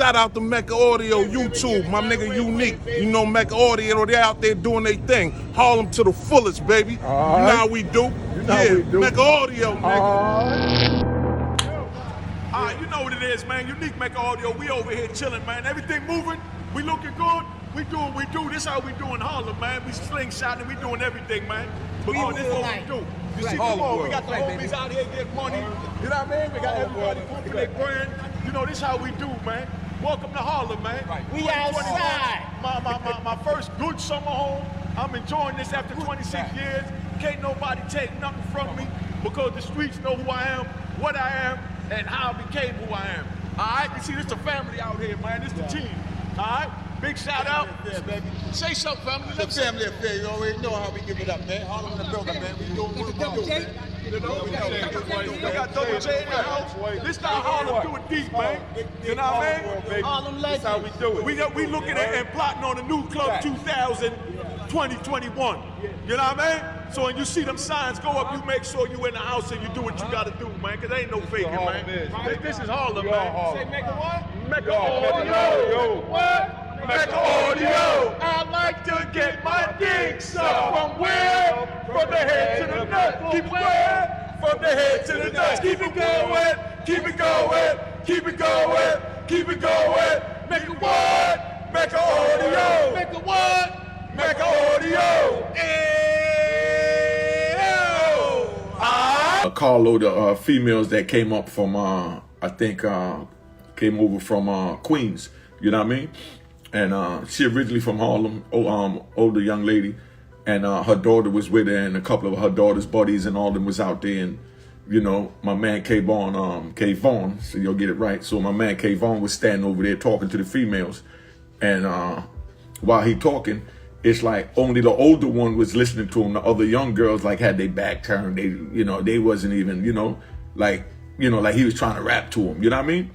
Shout out to Mecca Audio, YouTube, my nigga Unique. You know Mecca Audio, they out there doing their thing. Harlem to the fullest, baby. You know how we do. Mecca Audio, nigga. You know what it is, man. Unique Mecca Audio. We over here chilling, man. Everything moving. We looking good. We do what we do. This how we do in Harlem, man. We slingshotting. We doing everything, man. But this is what we do. You see, come on, we got the homies out here getting money. You know what I mean? We got everybody pumping their brand. You know, this how we do, man. Welcome to Harlem, man. We outside. My first good summer home. I'm enjoying this after 26 years. Can't nobody take nothing from me because the streets know who I am, what I am, and how I became who I am. All right? You see, this is a family out here, man. This is the team. All right? Big shout out. Yeah, baby. Say something, family. It's a family affair. You already know how we give it up, man. Harlem in the building, man. We doing what we do, man. You know, we got Double J in the house. This is how Harlem do it deep, man. You know what I mean? Harlem legend. That's how we do it. We looking at and plotting on the new Club 2000 2021. You know what I mean? So when you see them signs go up, you make sure you in the house and you do what you gotta do, man, because there ain't no faking, man. This is Harlem, man. Say Mecca what? Mecca Audio. What? Mecca Audio. I like to get my dicks up. From where? From the head to the nuts. Keep it going. From the head to the nuts. Keep it going. Keep it going. Keep it going. Keep it going. Mecca what? Mecca Audio. Mecca what? Mecca Audio. A carload of females that came up from, I think, came over from Queens, you know what I mean? And she originally from Harlem, older young lady, and her daughter was with her, and a couple of her daughter's buddies and all of them was out there, and, you know, my man K-Vaughn, so you'll get it right. So my man K-Vaughn was standing over there talking to the females, and while he talking, it's like only the older one was listening to him. The other young girls like had their back turned. They, you know, they wasn't even, like he was trying to rap to them. You know what I mean?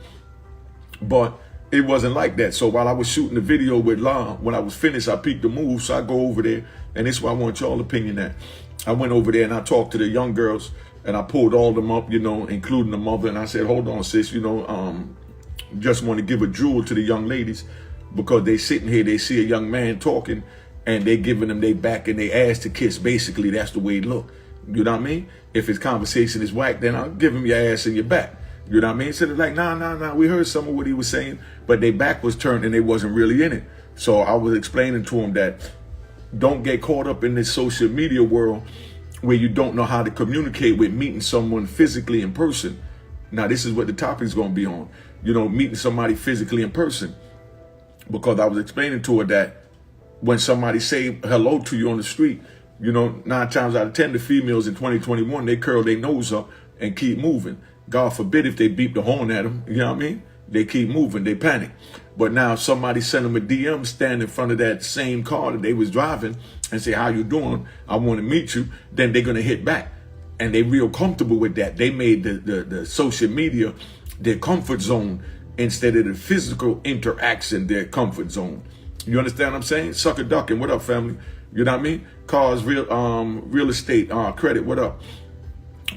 But it wasn't like that. So while I was shooting the video with La, when I was finished, I peeked the move. So I go over there, and this is why I want y'all opinion at. I went over there and I talked to the young girls, and I pulled all of them up, you know, including the mother. And I said, hold on, sis, you know, just want to give a jewel to the young ladies because they sitting here, they see a young man talking, and they giving them their back and they ass to kiss. Basically, that's the way it look. You know what I mean? If his conversation is whack, then I'll give him your ass and your back. You know what I mean? So they're like, nah. We heard some of what he was saying, but their back was turned and they wasn't really in it. So I was explaining to him that don't get caught up in this social media world where you don't know how to communicate with meeting someone physically in person. Now, this is what the topic's going to be on. You know, meeting somebody physically in person. Because I was explaining to her that when somebody say hello to you on the street, you know, 9 times out of 10, the females in 2021, they curl their nose up and keep moving. God forbid if they beep the horn at them, you know what I mean? They keep moving, they panic. But now if somebody send them a DM, stand in front of that same car that they was driving and say, how you doing? I want to meet you. Then they're going to hit back. And they real comfortable with that. They made the social media their comfort zone instead of the physical interaction their comfort zone. You understand what I'm saying? Sucker ducking, what up, family? You know what I mean? Cars, real estate, credit, what up?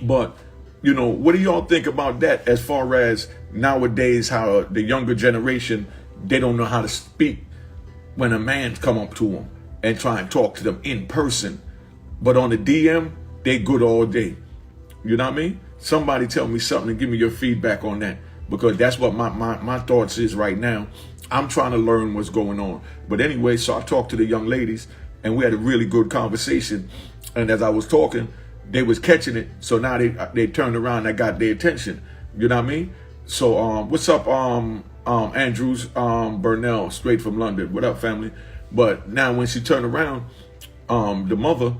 But, you know, what do y'all think about that as far as nowadays how the younger generation, they don't know how to speak when a man come up to them and try and talk to them in person. But on the DM, they good all day. You know what I mean? Somebody tell me something and give me your feedback on that. Because that's what my thoughts is right now. I'm trying to learn what's going on. But anyway, so I talked to the young ladies and we had a really good conversation. And as I was talking, they was catching it. So now they turned around and I got their attention. You know what I mean? So what's up, Andrews, Burnell, straight from London. What up, family? But now when she turned around, the mother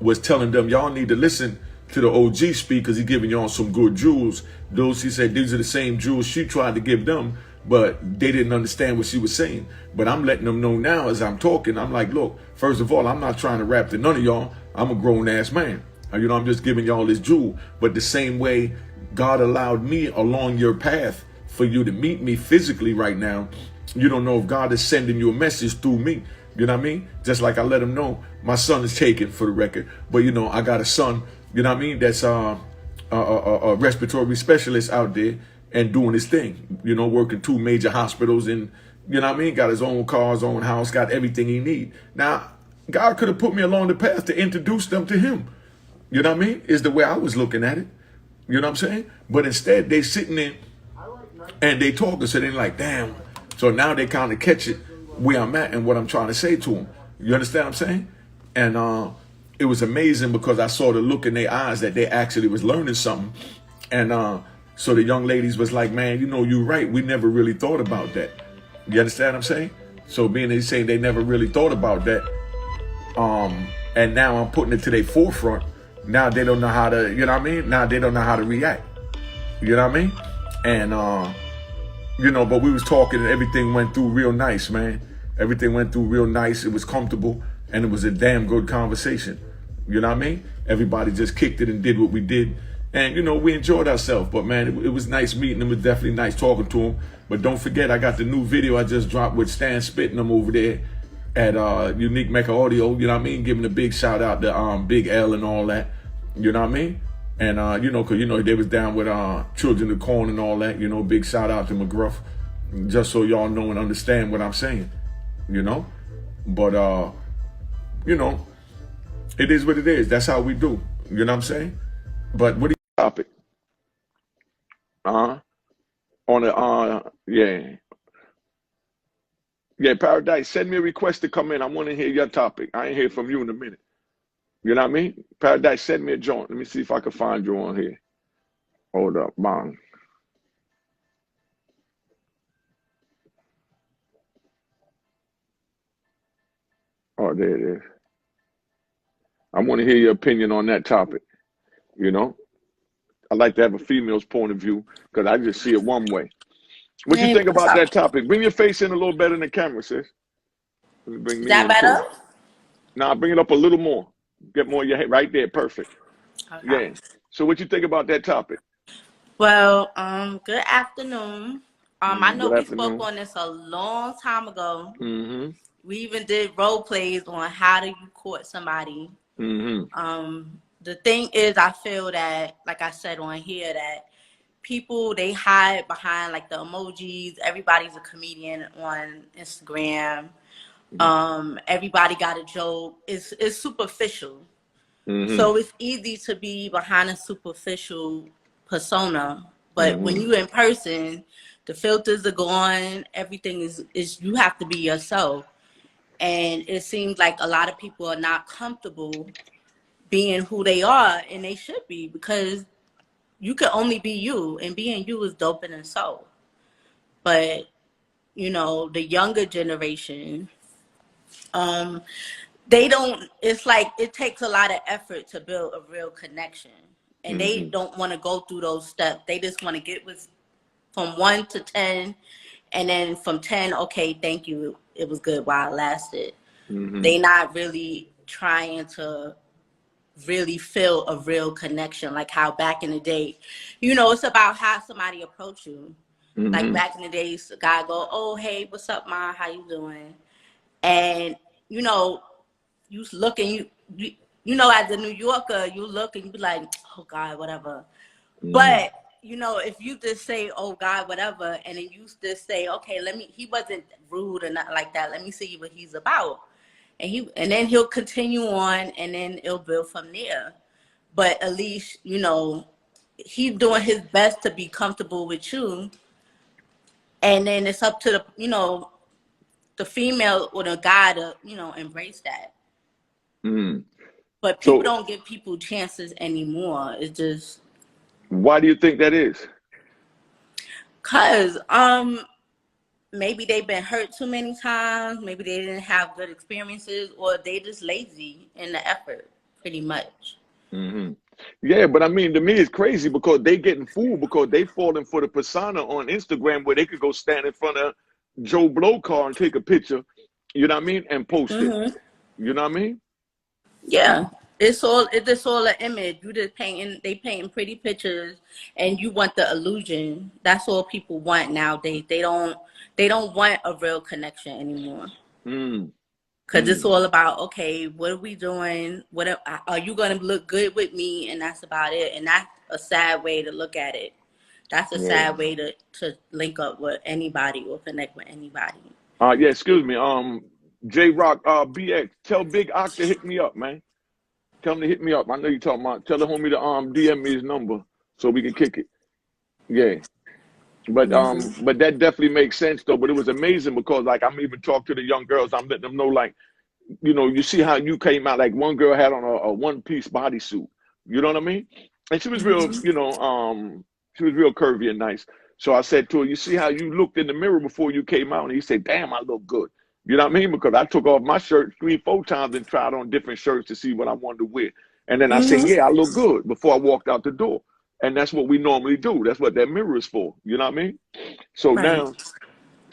was telling them, y'all need to listen to the OG speak because he's giving y'all some good jewels. Those, he said, these are the same jewels she tried to give them, but they didn't understand what she was saying. But I'm letting them know now as I'm talking. I'm like, look, first of all, I'm not trying to rap to none of y'all. I'm a grown-ass man. You know, I'm just giving y'all this jewel. But the same way God allowed me along your path for you to meet me physically right now, you don't know if God is sending you a message through me. You know what I mean? Just like I let him know my son is taken, for the record. But, you know, I got a son, you know what I mean, that's a respiratory specialist out there. and doing his thing, you know, working 2 major hospitals and, you know what I mean, got his own car, his own house, got everything he need. Now, God could have put me along the path to introduce them to him. You know what I mean? Is the way I was looking at it. You know what I'm saying? But instead, they sitting there and they talking, so they're like, damn. So now they kind of catch it where I'm at and what I'm trying to say to them. You understand what I'm saying? And it was amazing because I saw the look in their eyes that they actually was learning something. And so the young ladies was like, man, you know, you're right. We never really thought about that. You understand what I'm saying? So being they say they never really thought about that. And now I'm putting it to their forefront. Now they don't know how to, you know what I mean? Now they don't know how to react. You know what I mean? And, you know, but we was talking and everything went through real nice, man. Everything went through real nice. It was comfortable and it was a damn good conversation. You know what I mean? Everybody just kicked it and did what we did. And, you know, we enjoyed ourselves. But, man, it was nice meeting them. It was definitely nice talking to them. But don't forget, I got the new video I just dropped with Stan spitting them over there at Unique Mecca Audio. You know what I mean? Giving a big shout out to Big L and all that. You know what I mean? And, you know, because, you know, they was down with Children of Corn and all that. You know, big shout out to McGruff. Just so y'all know and understand what I'm saying. You know? But, you know, it is what it is. That's how we do. You know what I'm saying? But what do you topic? On the yeah, Paradise, send me a request to come in. I want to hear your topic. I ain't hear from you in a minute. You know what I mean? Paradise, send me a joint. Let me see if I can find you on here. Hold up, bang. Oh, there it is. I want to hear your opinion on that topic. You know? I like to have a female's point of view because I just see it one way. What you think about that topic? Bring your face in a little better in the camera, sis. Bring me that better? Too. Nah, bring it up a little more. Get more of your head right there. Perfect. Okay. Yeah. So what you think about that topic? Well, good afternoon. I know we spoke on this a long time ago. Mm-hmm. We even did role plays on how do you court somebody. Mm-hmm. The thing is, I feel that, like I said on here, that people, they hide behind like the emojis. Everybody's a comedian on Instagram. Everybody got a joke. It's superficial. Mm-hmm. So it's easy to be behind a superficial persona. But when you in person, the filters are gone. Everything is you have to be yourself. And it seems like a lot of people are not comfortable being who they are, and they should be, because you can only be you, and being you is dope in itself. But, you know, the younger generation, they don't, it's like it takes a lot of effort to build a real connection. And they don't want to go through those steps. They just want to get from 1 to 10, and then from 10, okay, thank you, it was good while it lasted. They not really trying to really feel a real connection, like how back in the day, you know, it's about how somebody approach you. Like back in the days, the guy go, oh, hey, what's up, ma? How you doing? And, you know, you look and you know, as a New Yorker, you look and you be like, oh, God, whatever. But, you know, if you just say, oh, God, whatever, and then you just say, okay, he wasn't rude or nothing like that. Let me see what he's about. And then he'll continue on, and then it'll build from there. But at least, you know, he's doing his best to be comfortable with you. And then it's up to the, you know, the female or the guy to, you know, embrace that. But people don't give people chances anymore. It's just. Why do you think that is? 'Cause maybe they've been hurt too many times. Maybe they didn't have good experiences, or they just lazy in the effort, pretty much. Yeah, but I mean, to me, it's crazy because they getting fooled because they falling for the persona on Instagram where they could go stand in front of Joe Blow car and take a picture, you know what I mean, and post it. You know what I mean? Yeah. It's all an image. They painting pretty pictures, and you want the illusion. That's all people want nowadays. They don't want a real connection anymore. Because it's all about, okay, what are we doing? Are you gonna look good with me? And that's about it. And that's a sad way to look at it. That's a sad way to link up with anybody or connect with anybody. Yeah, excuse me. J Rock, BX, tell Big Ock to hit me up, man. Tell him to hit me up. I know you talking about. Tell the homie to DM me his number so we can kick it. Yeah. But that definitely makes sense though. But it was amazing because like I'm even talking to the young girls. I'm letting them know like, you know, you see how you came out. Like one girl had on a one-piece bodysuit. You know what I mean? And she was real, you know, she was real curvy and nice. So I said to her, you see how you looked in the mirror before you came out? And he said, damn, I look good. You know what I mean? Because I took off my shirt 3-4 times and tried on different shirts to see what I wanted to wear. And then I said, yeah, I look good before I walked out the door. And that's what we normally do. That's what that mirror is for. You know what I mean? So now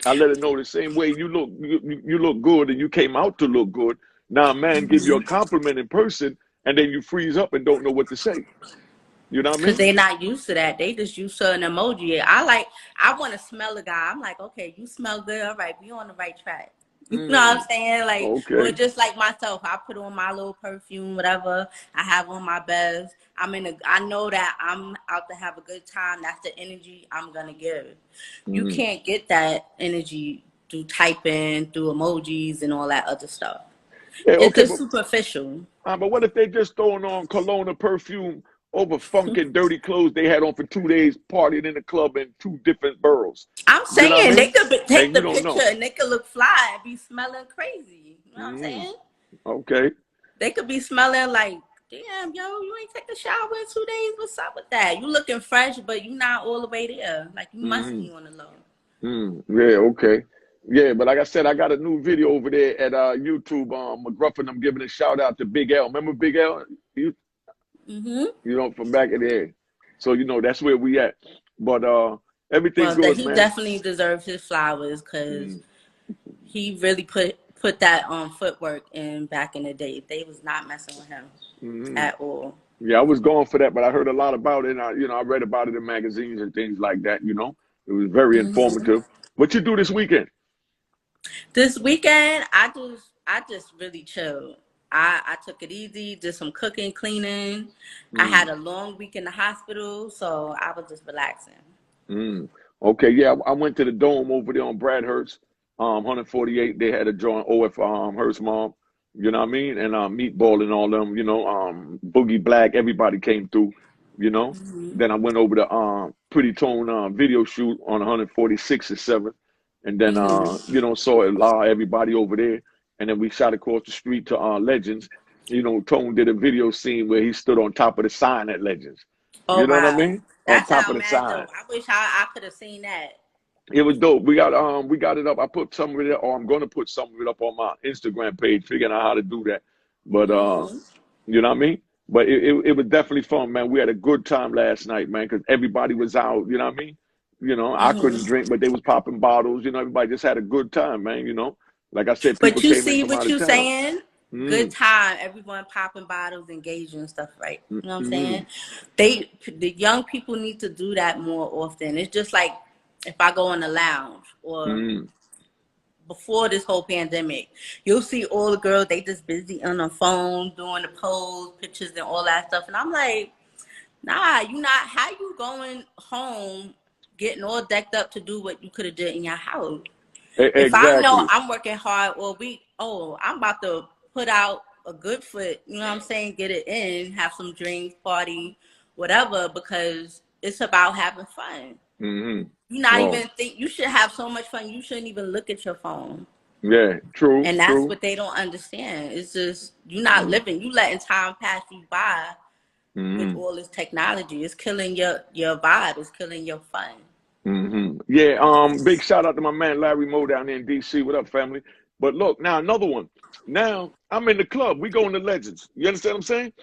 I let her know the same way you look good and you came out to look good. Now a man give you a compliment in person and then you freeze up and don't know what to say. You know what I mean? Because they're not used to that. They just used to an emoji. I want to smell a guy. I'm like, okay, you smell good. All right, we on the right track. You know what I'm saying? Like, or just like myself, I put on my little perfume, whatever. I have on my best. I know that I'm out to have a good time. That's the energy I'm gonna give. You can't get that energy through typing, through emojis, and all that other stuff. Yeah, It's just superficial. But what if they just throwing on cologne or perfume over funky, dirty clothes they had on for 2 days, partying in the club in 2 different boroughs? I'm saying, you know what I mean? They could take the picture and they could look fly and be smelling crazy. You know what I'm saying? Okay. They could be smelling like, damn, yo, you ain't take a shower in 2 days. What's up with that? You looking fresh, but you not all the way there. Like, you must be on the low. Yeah, okay. Yeah, but like I said, I got a new video over there at YouTube. McGruffin, I'm giving a shout out to Big L. Remember Big L? You know, from back in the day. So, you know, that's where we at. But everything's good, he man. definitely deserves his flowers because he really put that footwork in back in the day. They was not messing with him at all. Yeah, I was going for that, but I heard a lot about it. And I read about it in magazines and things like that, you know. It was very informative. What you do this weekend? This weekend, I just really chilled. I took it easy, did some cooking, cleaning. I had a long week in the hospital, so I was just relaxing. Okay, yeah, I went to the Dome over there on Bradhurst, 148. They had a joint OF Hurst Mom, you know what I mean? And Meatball and all them, you know, Boogie Black, everybody came through, you know. Then I went over to Pretty Tone video shoot on 146 and 7th. And then, you know, saw everybody over there. And then we shot across the street to Legends. You know, Tone did a video scene where he stood on top of the sign at Legends. You know what I mean? That's on top of the sign. Dope. I wish I could have seen that. It was dope. We got it up. I put some of it up, or I'm gonna put some of it up on my Instagram page, figuring out how to do that. But you know what I mean? But it was definitely fun, man. We had a good time last night, man, because everybody was out, you know what I mean? You know, I couldn't drink, but they was popping bottles. You know, everybody just had a good time, man. You know, like I said, people but you came see in from what out you of town. saying? Good time. Everyone popping bottles, engaging and stuff, right? You know what I'm saying? The young people need to do that more often. It's just like if I go in the lounge or before this whole pandemic, you'll see all the girls, they just busy on the phone doing the pose, pictures and all that stuff. And I'm like, nah, you not, how you going home getting all decked up to do what you could have did in your house? Exactly. If I know I'm working hard I'm about to put out a good foot, you know what I'm saying? Get it in, have some drinks, party, whatever, because it's about having fun. You not even think you should have so much fun. You shouldn't even look at your phone. Yeah, true. And that's what they don't understand. It's just you're not living. You letting time pass you by with all this technology. It's killing your vibe. It's killing your fun. Yeah. Big shout out to my man Larry Moe down there in DC. What up, family? But look, now another one. Now I'm in the club. We going to Legends. You understand what I'm saying?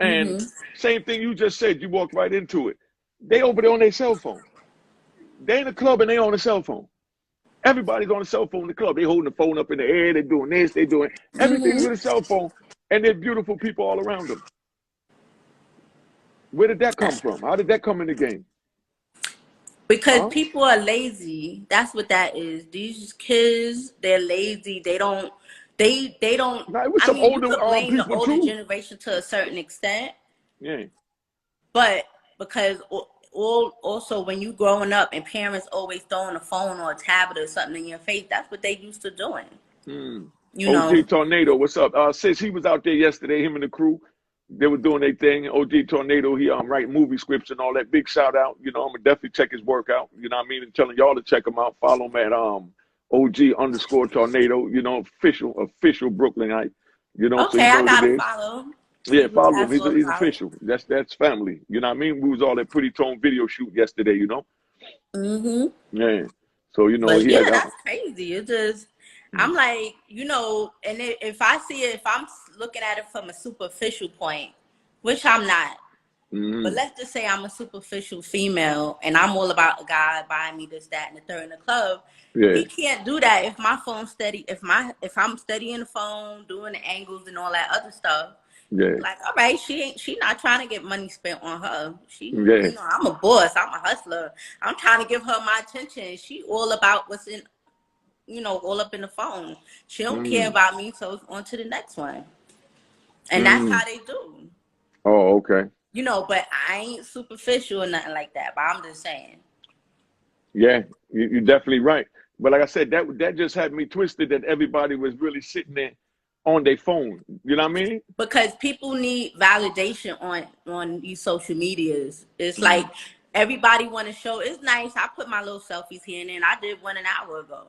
And same thing you just said. You walked right into it. They over there on their cell phone. They in the club and they on the cell phone. Everybody's on the cell phone in the club. They holding the phone up in the air. They're doing this. They're doing everything with a cell phone. And there's beautiful people all around them. Where did that come from? How did that come in the game? Because people are lazy. That's what that is. These kids, they're lazy. They don't. Nah, it was some older you could blame the people older too. generation to a certain extent. Yeah. But because also when you growing up and parents always throwing a phone or a tablet or something in your face, that's what they used to doing. You know. OG Tornado, what's up? Sis, he was out there yesterday, him and the crew. They were doing their thing. OG Tornado, he write movie scripts and all that. Big shout out. You know, I'm gonna definitely check his work out. You know what I mean? And telling y'all to check him out. Follow him at OG_Tornado, you know, official Brooklynite. You know, so Okay, you know I what it gotta is. follow. Yeah, follow him. That's He's official. That's family. You know what I mean? We was all at Pretty Tone video shoot yesterday, you know? Yeah. So, you know, But he yeah, had that's crazy. It just, I'm like, you know, and if I see it, if I'm looking at it from a superficial point, which I'm not, but let's just say I'm a superficial female and I'm all about a guy buying me this, that, and the third in the club. yeah. He can't do that if my phone's steady. If I'm studying the phone, doing the angles and all that other stuff. Yeah. Like, all right, she not trying to get money spent on her. Yeah. You know, I'm a boss, I'm a hustler. I'm trying to give her my attention. She all about what's in, you know, all up in the phone. She don't care about me, so it's on to the next one. And that's how they do. Oh, okay. You know, but I ain't superficial or nothing like that. But I'm just saying. Yeah, you're definitely right. But like I said, that just had me twisted that everybody was really sitting there on their phone. You know what I mean? Because people need validation on these social medias. It's like everybody want to show. It's nice. I put my little selfies here and there. And I did one an hour ago.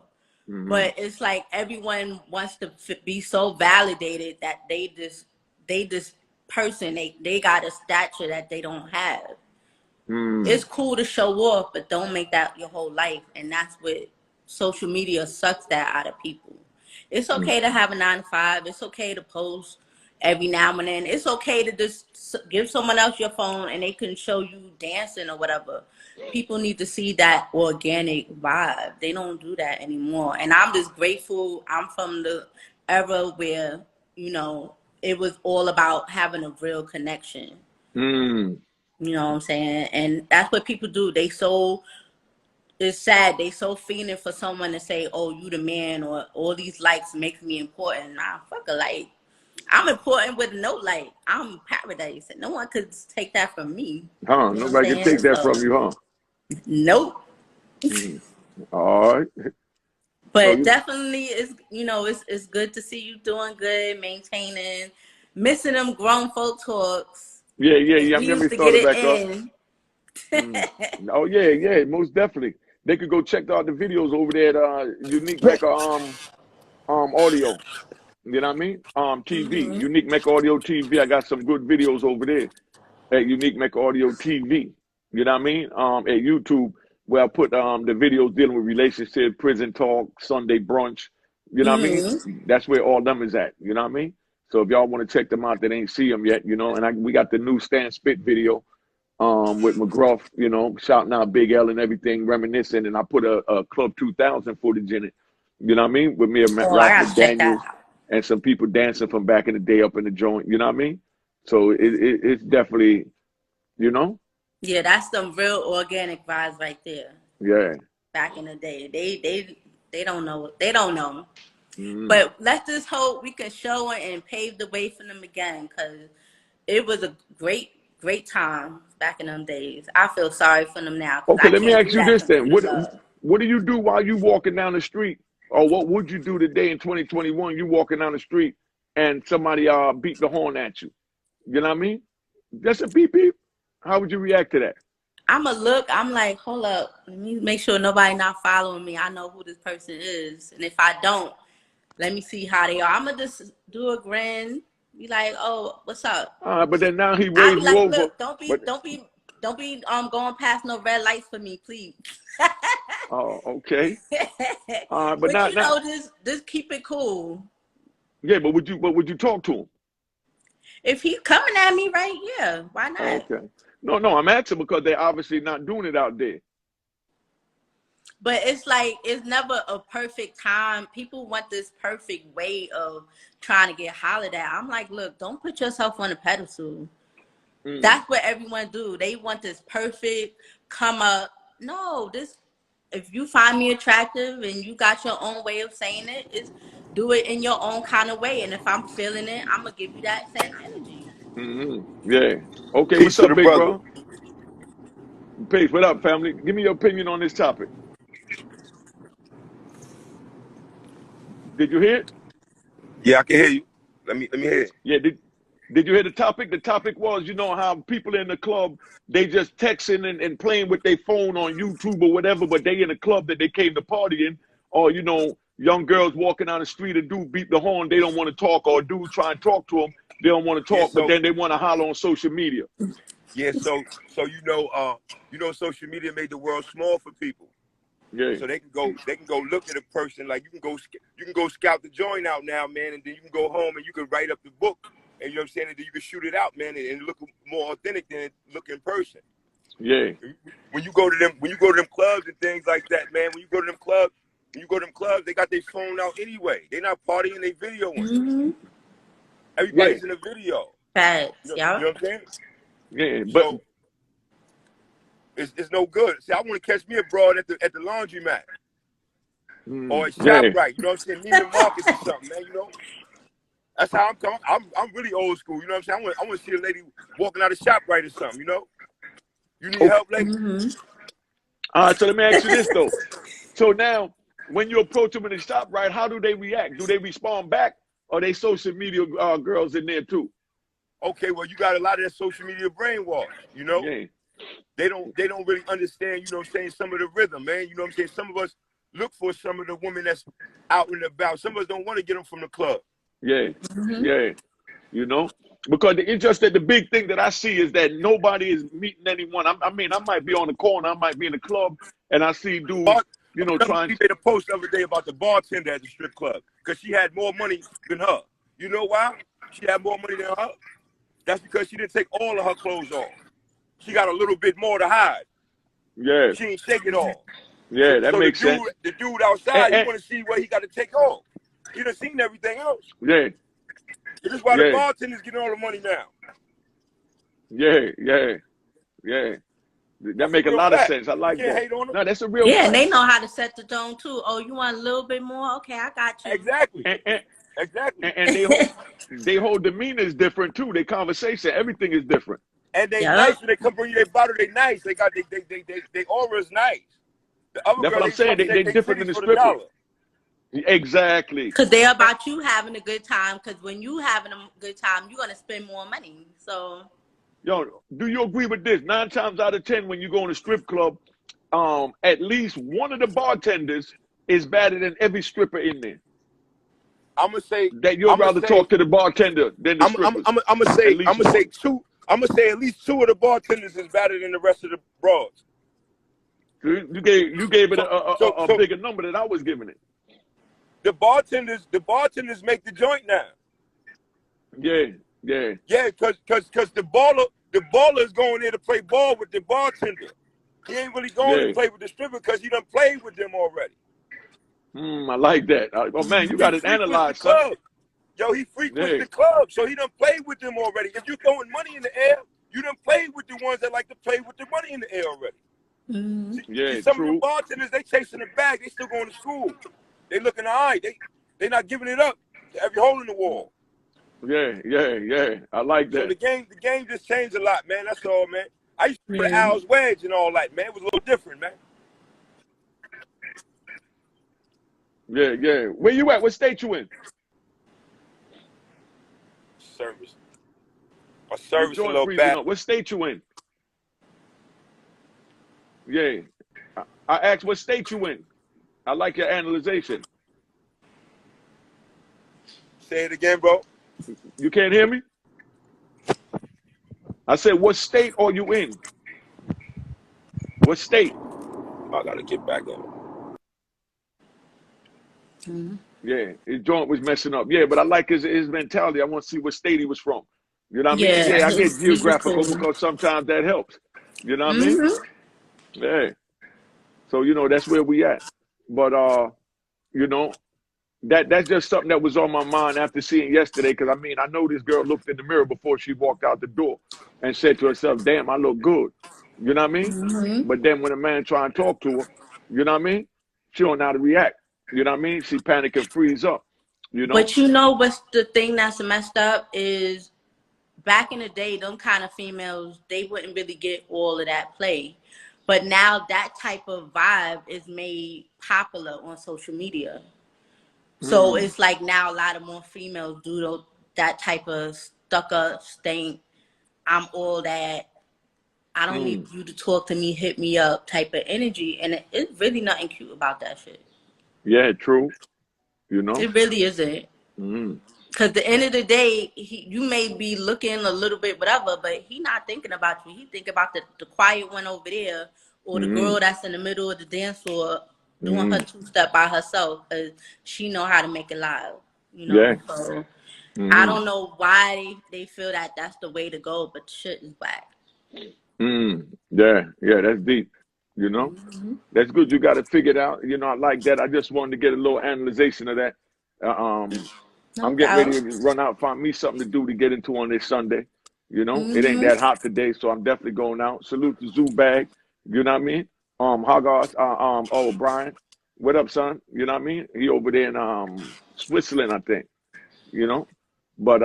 But it's like everyone wants to be so validated that this person, they got a stature that they don't have. It's cool to show off, but don't make that your whole life. And that's what social media sucks that out of people. It's okay to have a 9 to 5. It's okay to post every now and then. It's okay to just give someone else your phone and they can show you dancing or whatever. People need to see that organic vibe. They don't do that anymore. And I'm just grateful. I'm from the era where, you know, it was all about having a real connection. You know what I'm saying? And that's what people do. It's sad. They so fiending for someone to say, oh, you the man, or all these likes make me important. Nah, fuck a like. I'm important with no like. I'm paradise. And no one could take that from me. Huh? Nobody can take that from you, huh? Nope. All right. But definitely, it's good to see you doing good, maintaining, missing them grown folk talks. Yeah. We I'm used to start get it it back in. up. Oh yeah, most definitely. They could go check out the videos over there at Unique Mecca Audio. You know what I mean? TV, Unique Mecca Audio TV. I got some good videos over there at Unique Mecca Audio TV. You know what I mean? At YouTube, where I put the videos dealing with relationships, prison talk, Sunday brunch. You know what I mean? That's where all them is at. You know what I mean? So if y'all want to check them out that ain't see them yet, you know, and we got the new Stan Spit video with McGruff, you know, shouting out Big L and everything, reminiscing, and I put a Club 2000 footage in it. You know what I mean? With me and Ralph Daniels and some people dancing from back in the day up in the joint. You know what I mean? So it's definitely, you know. Yeah, that's some real organic vibes right there. Yeah. Back in the day, they don't know. They don't know. But let's just hope we can show it and pave the way for them again, because it was a great time back in them days. I feel sorry for them now. Okay, let me ask you this then. What do you do while you walking down the street? Or what would you do today in 2021? You walking down the street and somebody beat the horn at you. You know what I mean? Just a beep beep. How would you react to that? I'm like, hold up. Let me make sure nobody not following me. I know who this person is. And if I don't, let me see how they are. I'm going to just do a grin. Be like, oh, what's up? But then now he waves you over. Look, don't be going past no red lights for me, please. Oh, okay. But now, just keep it cool. Yeah, but would you talk to him? If he's coming at me, right? Yeah, why not? Okay. No, I'm asking because they're obviously not doing it out there. But it's like, it's never a perfect time. People want this perfect way of trying to get hollered at. I'm like, look, don't put yourself on a pedestal. That's what everyone do. They want this perfect come up. No, if you find me attractive and you got your own way of saying it, do it in your own kind of way. And if I'm feeling it, I'm going to give you that same energy. Yeah. Okay, Peace what's up, to the big brother. bro? Pace, what up, family? Give me your opinion on this topic. Did you hear it? Yeah, I can hear you. Let me hear it. Yeah, did you hear the topic? The topic was, you know, how people in the club, they just texting and playing with their phone on YouTube or whatever, but they in a club that they came to party in, or, you know, young girls walking down the street and dude beat the horn, they don't want to talk, or dude try and talk to them, they don't want to talk, but then they want to holler on social media. Yeah, so you know, social media made the world small for people. Yeah. So they can go look at a person, like you can go scout the joint out now, man, and then you can go home and you can write up the book, and you know what I'm saying, and then you can shoot it out, man, and look more authentic than it look in person. Yeah. When you go to them clubs and things like that, man, when you go to them clubs, they got their phone out anyway. They not partying, they videoing. Everybody's in a video. Facts, you know what I'm saying? Yeah, but so, it's no good. See, I want to catch me abroad at the laundromat or at ShopRite. You know what I'm saying? Neiman Marcus or something, man. You know, that's how I'm coming. I'm really old school. You know what I'm saying? I want to see a lady walking out of ShopRite or something. You know, you need help, lady. All right, so let me ask you this though. So now, when you approach them in the ShopRite, how do they react? Do they respond back, or they social media girls in there too? Okay, well, you got a lot of that social media brainwash. You know. Yeah. They don't really understand, you know what I'm saying, some of the rhythm, man. You know what I'm saying? Some of us look for some of the women that's out and about. Some of us don't want to get them from the club. Yeah, yeah. You know? Because it's just that the big thing that I see is that nobody is meeting anyone. I mean, I might be on the corner, I might be in the club, and I see dudes, you know, trying. She made a post the other day about the bartender at the strip club because she had more money than her. You know why? She had more money than her. That's because she didn't take all of her clothes off. She got a little bit more to hide. Yeah. She ain't shake it all. Yeah, that makes sense. The dude outside, you want to see what he got to take off. He done seen everything else. Yeah. This is why the bartender's getting all the money now. Yeah. That make a lot of sense. I like that. Hate on them. No, that's a real Yeah, fact. and they know how to set the tone too. Oh, you want a little bit more? Okay, I got you. Exactly. Exactly. And they whole demeanor is different too. Their conversation, everything is different. And they nice when they come bring you their bottle. They nice. They got they aura is nice. The other that's girl, what I'm saying. They different than the stripper. Exactly. Because they're about you having a good time. Because when you having a good time, you're gonna spend more money. So, yo, do you agree with this? 9 times out of 10, when you go in a strip club, at least one of the bartenders is better than every stripper in there. I'm gonna say that you'd rather talk to the bartender than the strippers. I'm gonna say two. I'm gonna say at least 2 of the bartenders is better than the rest of the broads. You gave it a bigger number than I was giving it. The bartenders make the joint now. Yeah, because the baller is going there to play ball with the bartender. He ain't really going to play with the stripper because he done played with them already. I like that. Oh man, you got it analyzed, son. Yo, he frequents the club, so he done played with them already. If you throwing money in the air, you done played with the ones that like to play with the money in the air already. See, some of the bartenders, they chasing the bag. They still going to school. They looking all right. They not giving it up to every hole in the wall. Yeah. I like that. So the game just changed a lot, man. That's all, man. I used to play Al's Wedge and all that, man. It was a little different, man. Yeah. Where you at? What state you in? Service. My service a little bad. What state you in? Yeah. I asked what state you in. I like your analyzation. Say it again, bro. You can't hear me? I said, what state are you in? What state? I gotta get back in. Yeah, his joint was messing up. Yeah, but I like his mentality. I want to see what state he was from. You know what I mean? Yeah, I get geographical because sometimes that helps. You know what I mean? Yeah. So, you know, that's where we at. But, you know, that's just something that was on my mind after seeing yesterday. Because, I mean, I know this girl looked in the mirror before she walked out the door and said to herself, damn, I look good. You know what I mean? But then when a man try and talk to her, you know what I mean? She don't know how to react. You know what I mean? She panic and freeze up. You know? But you know what's the thing that's messed up is back in the day, them kind of females, they wouldn't really get all of that play. But now that type of vibe is made popular on social media. So it's like now a lot of more females do that type of stuck up, stink, I'm all that, I don't need you to talk to me, hit me up type of energy. And it's really nothing cute about that shit. Yeah, true. You know? It really isn't. Because at the end of the day, you may be looking a little bit whatever, but he not thinking about you. He think about the quiet one over there, or the girl that's in the middle of the dance floor doing her two-step by herself, because she know how to make it live. You know? Yeah. So I don't know why they feel that that's the way to go, but shit is whack. Yeah, that's deep. You know? That's good. You got to figure it out. You know, I like that. I just wanted to get a little analyzation of that. I'm getting ready to run out, find me something to do to get into on this Sunday. You know, it ain't that hot today, so I'm definitely going out. Salute to Zoo Bag. You know what I mean? Hogarth, Brian. What up, son? You know what I mean? He over there in Switzerland, I think. You know? But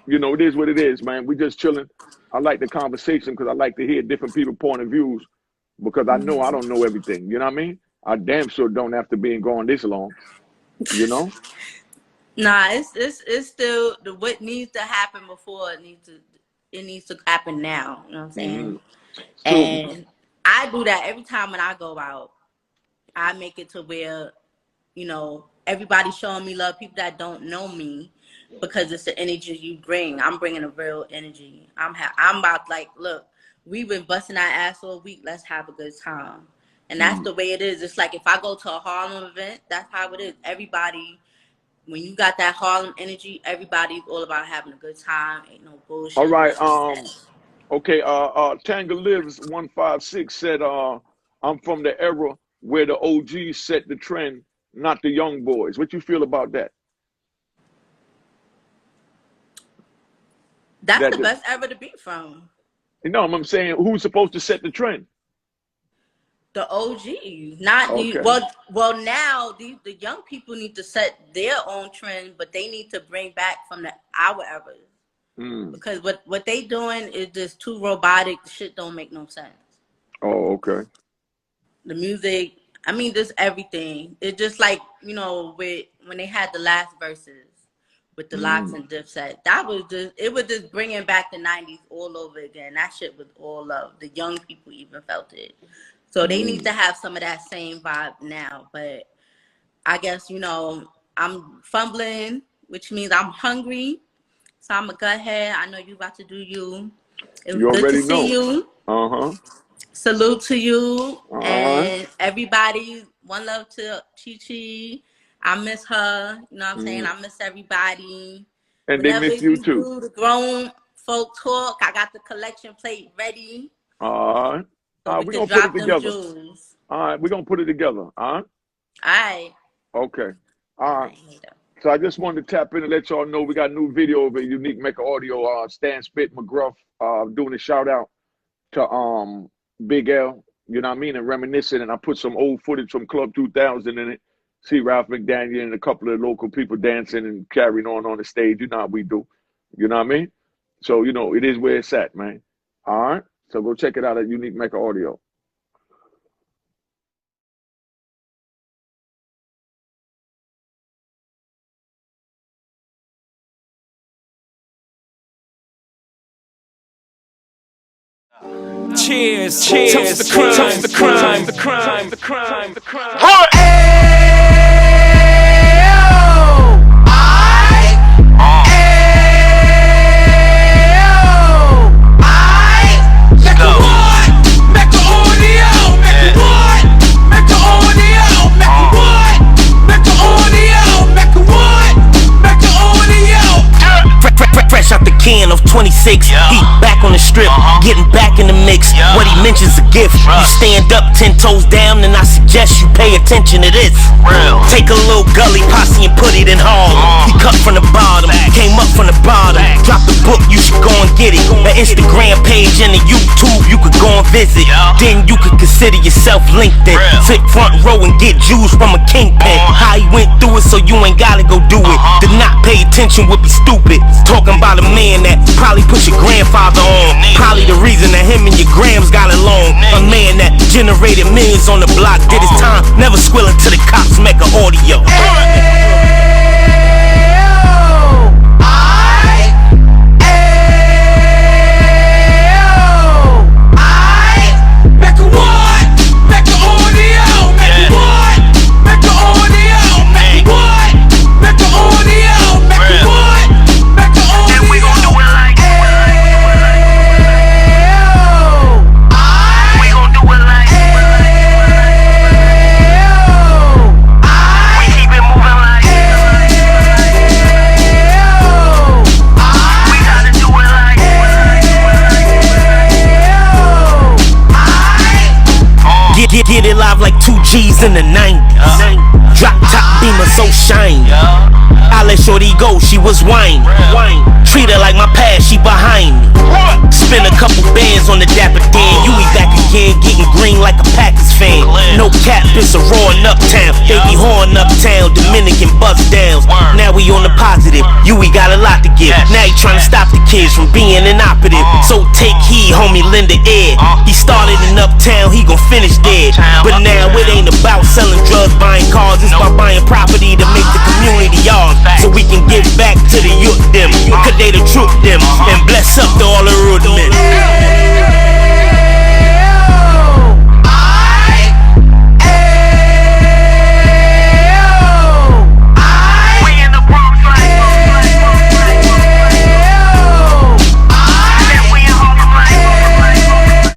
you know, it is what it is, man. We just chilling. I like the conversation because I like to hear different people's point of views, because I know I don't know everything. You know what I mean? I damn sure don't have to be gone this long. You know? Nah, it's still what needs to happen before it needs to happen now. You know what I'm saying? And I do that every time when I go out. I make it to where, you know, everybody's showing me love, people that don't know me, because it's the energy you bring. I'm bringing a real energy. I'm about like, look, we've been busting our ass all week. Let's have a good time. And that's the way it is. It's like if I go to a Harlem event, that's how it is. Everybody, when you got that Harlem energy, everybody's all about having a good time. Ain't no bullshit. All right. Okay. Tanga Lives 156 said, I'm from the era where the OGs set the trend, not the young boys. What you feel about that? That's the best era to be from. You know, I'm saying, who's supposed to set the trend? The OGs, not the well. Now the young people need to set their own trend, but they need to bring back from our eras, because what they doing is just too robotic. Shit don't make no sense. Oh, okay. The music, I mean, just everything. It's just like, you know, when they had the last verses with the Locks and Dipset, it was just bringing back the 90s all over again. That shit was all love. The young people even felt it. So they need to have some of that same vibe now. But I guess, you know, I'm fumbling, which means I'm hungry. So I'm going to go ahead. I know you about to do you. It was good to see you. Salute to you. And everybody, one love to Chi Chi. I miss her. You know what I'm saying? I miss everybody. And whenever they miss you too. Do the grown folk talk, I got the collection plate ready. So we're going to put it together. All right, we're going to put it together. All right. Okay. All right. So I just wanted to tap in and let y'all know we got a new video of a Unique Mecca Audio. Stan Spit McGruff doing a shout out to Big L, you know what I mean, and reminiscing. And I put some old footage from Club 2000 in it. See Ralph McDaniel and a couple of local people dancing and carrying on the stage. You know how we do. You know what I mean? So, you know, it is where it's at, man. All right? So go check it out at Unique Mecca Audio. Cheers, cheers, toast the crime, toast the crime, the crime, the crime, the crime. Fresh out the can of 26, heat back on the strip, getting back in the mix. What he mentions a gift. You stand up 10 toes down, and I suggest you pay attention to this. Take a little gully posse and put it in Harlem. He cut from the bottom, came up from the bottom. Drop the book, you should go and get it. The Instagram page and the YouTube, you could go and visit. Then you could consider yourself LinkedIn. Sit front row and get Jews from a kingpin. How he went through it, so you ain't gotta go do it. To not pay attention would be stupid. Talking about a man that probably put your grandfather on. Probably the reason that him and your grams got silent long. A man that generated millions on the block, did his time, never squealing to the cops. Mecca Audio. Get it live like 2 G's in the 90s. Drop top beamer so shiny. I let shorty go, she was wine. Treat her like my past, she behind me. Spend a couple bands on the Dapper Dan. You be back again, getting green like a Packers fan. No cap, it's a raw in uptown. Baby horn uptown, Dominican bust downs. Now we on the positive, we got a lot to give. Now he trying to stop the kids from being inoperative. So take heed, homie, lend an ear. He started in uptown, he gon' finish dead. But now it ain't about selling drugs, buying cars. It's about buying property to make the community ours. So we can give back to the youth them, cause they the truth them, and bless up to all the root men.